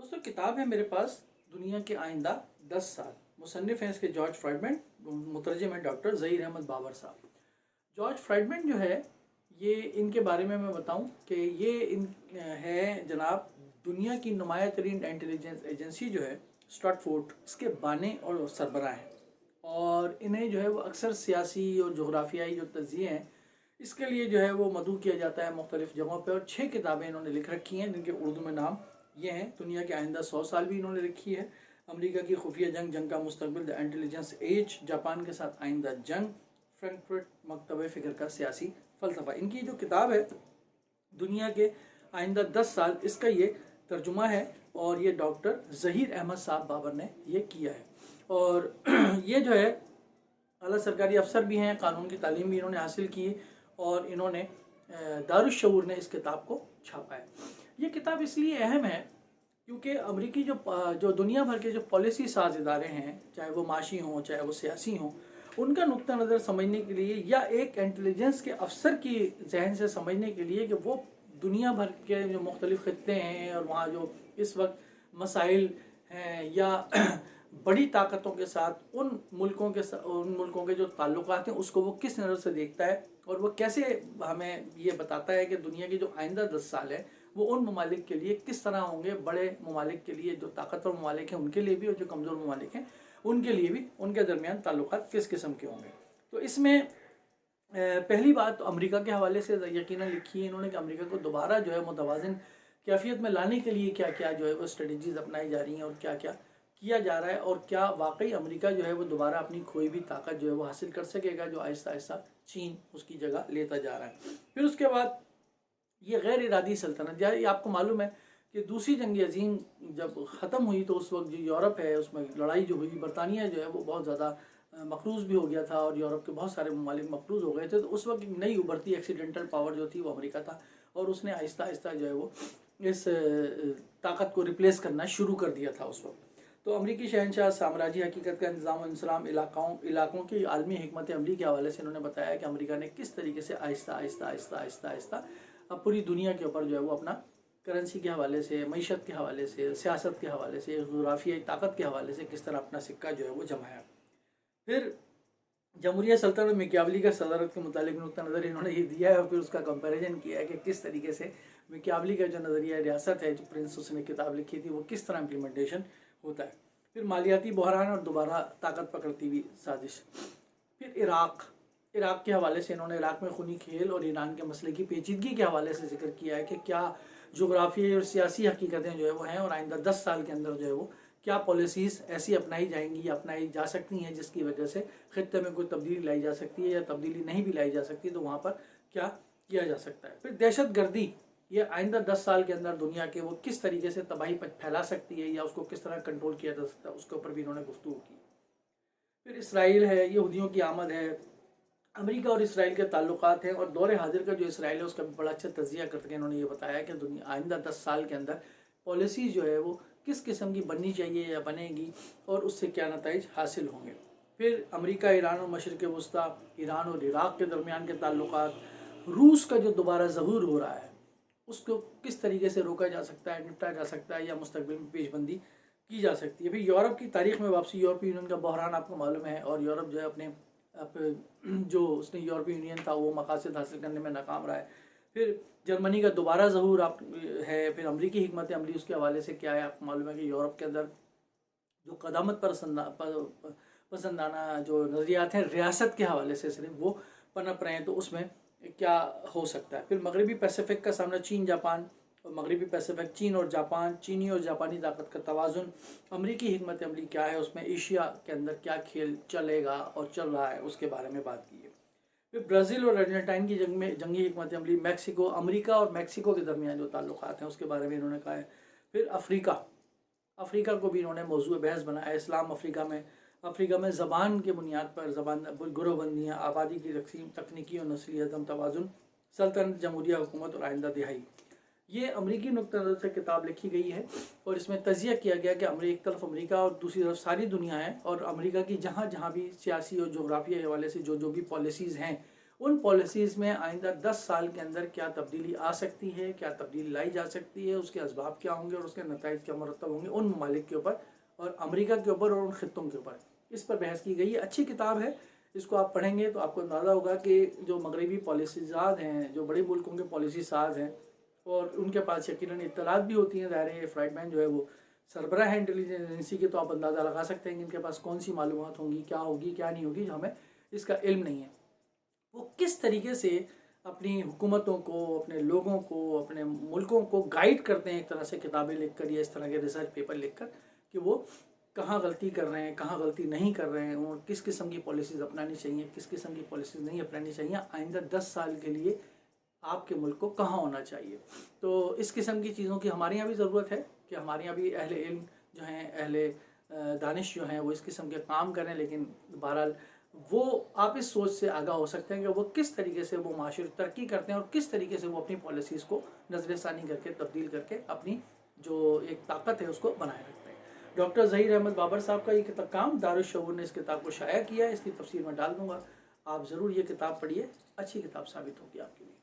दोस्तों किताब है मेरे पास दुनिया के आइंदा 10 साल। मुसन्निफ़ हैं इसके जॉर्ज फ्राइडमैन, मुतरजम है डॉक्टर ज़हीर अहमद बाबर साहब। जॉर्ज फ्राइडमैन जो है ये इनके बारे में मैं बताऊं कि ये इन है जनाब दुनिया की नुमाया तरीन इंटेलिजेंस एजेंसी जो है स्ट्रैटफोर्ड, इसके बाने और सरबराह हैं। और इन्हें जो है वो अक्सर सियासी और जोग्राफियाई जो तज्ज़िये हैं इसके लिए जो है वो मदऊ किया जाता है मुख्तलिफ़ जगहों पर। और 6 किताबें इन्होंने लिख रखी हैं जिनके उर्दू में नाम ये हैं। दुनिया के आइंदा 100 साल भी इन्होंने लिखी है, अमेरिका की खुफिया जंग, जंग का मुस्तकबिल, द इंटेलिजेंस एज, जापान के साथ आइंदा जंग, फ्रैंकफर्ट मकतब फ़िक्र का सियासी फ़लसफ़ा। इनकी जो किताब है दुनिया के आइंदा 10 साल, इसका ये तर्जुमा है और ये डॉक्टर ज़हीर अहमद साहब बाबर ने ये किया है। और ये जो है आला सरकारी अफसर भी हैं, कानून की तालीम भी इन्होंने हासिल की और इन्होंने दारुश-शऊर ने इस किताब को छापा है। ये किताब इसलिए अहम है क्योंकि अमरीकी जो दुनिया भर के जो पॉलिसी साज इदारे हैं, चाहे वो माशी हों चाहे वो सियासी हों, उनका नुक्ता नज़र समझने के लिए या एक इंटेलिजेंस के अफसर की जहन से समझने के लिए कि वो दुनिया भर के जो मुख्तलिफ़ ख़ित्ते हैं और वहाँ जो इस वक्त मसाइल हैं या बड़ी ताकतों के साथ उन मुल्कों के जो ताल्लुकात हैं उसको वो किस नज़र से देखता है और वो कैसे हमें ये बताता है कि दुनिया के जो आइंदा 10 साल है वो उन ममालिक के लिए किस तरह होंगे। बड़े ममालिक के लिए, जो ताकतवर ममालिक हैं उनके लिए भी, और जो कमज़ोर ममालिक हैं उनके लिए भी, उनके दरमियान ताल्लुकात किस किस्म के होंगे। तो इसमें पहली बात तो अमेरिका के हवाले से यकीनन लिखी है इन्होंने कि अमेरिका को दोबारा जो है मुतवाज़िन कैफियत में लाने के लिए क्या क्या जो है वो स्ट्रेटजीज़ अपनाई जा रही हैं और क्या क्या किया जा रहा है, और क्या वाकई अमेरिका जो है वो दोबारा अपनी खोई भी ताकत जो है वो हासिल कर सकेगा जो आहिस्ता आहिस्ता चीन उसकी जगह लेता जा रहा है। फिर उसके बाद ये गैर इरादी सल्तनत, ये आपको मालूम है कि दूसरी जंग अजीम जब ख़त्म हुई तो उस वक्त जो यूरोप है उसमें लड़ाई जो हुई, बरतानिया जो है वो बहुत ज़्यादा मकरूज़ भी हो गया था और यूरोप के बहुत सारे ममालिक मकरूज़ हो गए थे। तो उस वक्त एक नई उभरती एक्सीडेंटल पावर जो थी वो अमेरिका था और उसने आहिस्ता आहिस्ता जो है वो इस ताकत को रिप्लेस करना शुरू कर दिया था उस वक्त। तो अमरीकी शहनशाह साम्राज्य हकीकत का इंतज़ाम इंसलाम इलाकों की आलमी हिकमत अमली के हवाले से इन्होंने बताया कि अमेरिका ने किस तरीके से आहिस्ता आहिस्ता आहिस्ता आहिस्ता आहिस्ता अब पूरी दुनिया के ऊपर जो है वो अपना करेंसी के हवाले से, मईशत के हवाले से, सियासत के हवाले से, जुग़राफ़ियाई ताकत के हवाले से किस तरह अपना सिक्का जो है वो जमाया। फिर जमहूरिया सल्तनत मैकियावली का सदारत के मुतालिक नुक्ता नज़र इन्होंने ये दिया है और फिर उसका कंपैरिजन किया है कि किस तरीके से मैकियावली का जो नज़रिया रियासत है, जो प्रिंस उसने किताब लिखी थी, वो किस तरह इम्प्लीमेंटेशन होता है। फिर मालियाती बहरान और दोबारा ताकत पकड़ती हुई साजिश। फिर इराक़ के हवाले से इन्होंने इराक़ में खूनी खेल और ईरान के मसले की पेचीदगी के हवाले से जिक्र किया है कि क्या जोग्राफियाई और सियासी हकीकतें जो है वो हैं और आइंदा 10 साल के अंदर जो है वो क्या पॉलिसीज़ ऐसी अपनाई जाएंगी या अपनाई जा सकती हैं जिसकी वजह से ख़ित्ते में कोई तब्दीली लाई जा सकती है, या तब्दीली नहीं भी लाई जा सकती तो वहाँ पर क्या किया जा सकता है। फिर दहशत गर्दी, ये आइंदा 10 साल के अंदर दुनिया के वो किस तरीके से तबाही फैला सकती है या उसको किस तरह कंट्रोल किया जा सकता है, उसके ऊपर भी इन्होंने गुफ्तगू की। फिर इसराइल है, यहूदियों की आमद है, अमेरिका और इसराइल के ताल्लुकात हैं और दौर हाजिर का जो इसराइल है उसका भी बड़ा अच्छा तज़िया करके इन्होंने ये बताया कि दुनिया आइंदा 10 साल के अंदर पॉलिसी जो है वो किस किस्म की बननी चाहिए या बनेगी और उससे क्या नताइज हासिल होंगे। फिर अमेरिका, ईरान और मशरिक़ वस्ता, ईरान और इराक़ के दरमियान के ताल्लुकात, रूस का जो दोबारा ज़हूर हो रहा है उसको किस तरीके से रोका जा सकता है, निपटा जा सकता है या मुस्तक़बिल में पेशबंदी की जा सकती है। फिर यूरोप की तारीख़ में वापसी, यूरोपीय यूनियन का बहरान आपको मालूम है और यूरोप जो है अपने जो उसने यूरोपीय यूनियन था वो मकासद हासिल करने में नाकाम रहा है। फिर जर्मनी का दोबारा ज़हूर आप है। फिर अमरीकी हिकमत अमली उसके हवाले से क्या है, आपको मालूम है कि यूरोप के अंदर जो क़दामत पसंदाना जो नज़रियात हैं रियासत के हवाले से सिर्फ वो पनप रहे हैं, तो उसमें क्या हो सकता है। फिर मगरबी पैसिफिक का सामना चीन जापान, और मगरबी पैसिफिक चीन और जापान, चीनी और जापानी ताकत का तवाज़ुन, अमरीकी हिकमत अमली क्या है उसमें, एशिया के अंदर क्या खेल चलेगा और चल रहा है उसके बारे में बात की है। फिर ब्राज़ील और अर्जेंटाइन की जंगी हिकमत अमली, मैक्सिको, अमेरिका और मैक्सिको के दरमियान जो ताल्लुकात हैं उसके बारे में इन्होंने कहा है। फिर अफ़्रीका को भी इन्होंने मौज़ूअ बहस बनाया। इस्लाम अफ़्रीका में ज़बान के बुनियाद पर ज़बान गुरोबंदियाँ, आबादी की तकसीम, तकनीकी और नस्ली अदम तवाज़ुन, सल्तनत, जमहूरिया हुकूमत और आइंदा दिहाई, ये अमरीकी नुक्ता नज़र से किताब लिखी गई है और इसमें तज़िया किया गया कि एक तरफ अमेरिका और दूसरी तरफ सारी दुनिया है और अमेरिका की जहाँ जहाँ भी सियासी और जोग्राफिया के हवाले से जो भी पॉलिसीज़ हैं उन पॉलिसीज़ में आइंदा 10 साल के अंदर क्या तब्दीली आ सकती है, क्या तब्दीली लाई जा सकती है, उसके असबाब क्या होंगे और उसके नताइज क्या मुरतब होंगे उन ममालिक के ऊपर और अमेरिका के ऊपर और उन खित्तों के ऊपर। इस पर बहस की गई है। अच्छी किताब है, इसको आप पढ़ेंगे तो आपको अंदाज़ा होगा कि जो मगरबी पॉलिसी साज हैं, जो बड़े मुल्कों के पॉलिसी साज हैं और उनके पास यकीनन इत्तलात भी होती हैं। ज़ाहिर है फ्राइडमैन जो है वो सरबराह है इंटेलिजेंस एजेंसी के, तो आप अंदाज़ा लगा सकते हैं कि इनके पास कौन सी मालूमात होंगी, क्या होगी क्या नहीं होगी, जो हमें इसका इल्म नहीं है। वो किस तरीके से अपनी हुकूमतों को, अपने लोगों को, अपने मुल्कों को गाइड करते हैं एक तरह से किताबें लिख कर या इस तरह के रिसर्च पेपर लिख कर कि वो कहाँ गलती कर रहे हैं, कहाँ गलती नहीं कर रहे हैं और किस किस्म की पॉलिसीज़ अपनानी चाहिए, किस किस्म की पॉलिसीज़ नहीं अपनानी चाहिए, आइंदा 10 साल के लिए आपके मुल्क को कहाँ होना चाहिए। तो इस किस्म की चीज़ों की हमारे यहाँ भी ज़रूरत है कि हमारे यहाँ भी अहले इल्म जो हैं, अहले दानिश जो हैं वो इस किस्म के काम करें। लेकिन बहरहाल वो आप इस सोच से आगाह हो सकते हैं कि वो किस तरीके से वो माशरे तरक्की करते हैं और किस तरीके से वो अपनी पॉलिसीज़ को नज़रसानी करके तब्दील करके अपनी जो एक ताकत है उसको बनाए रखते हैं। डॉक्टर ज़हीर अहमद बाबर साहब का ये किताब काम दारुश-शऊर ने इस किताब को शाया किया है। इसकी तफसीर मैं डाल दूँगा, आप ज़रूर ये किताब पढ़िए, अच्छी किताब साबित होगी आपके लिए।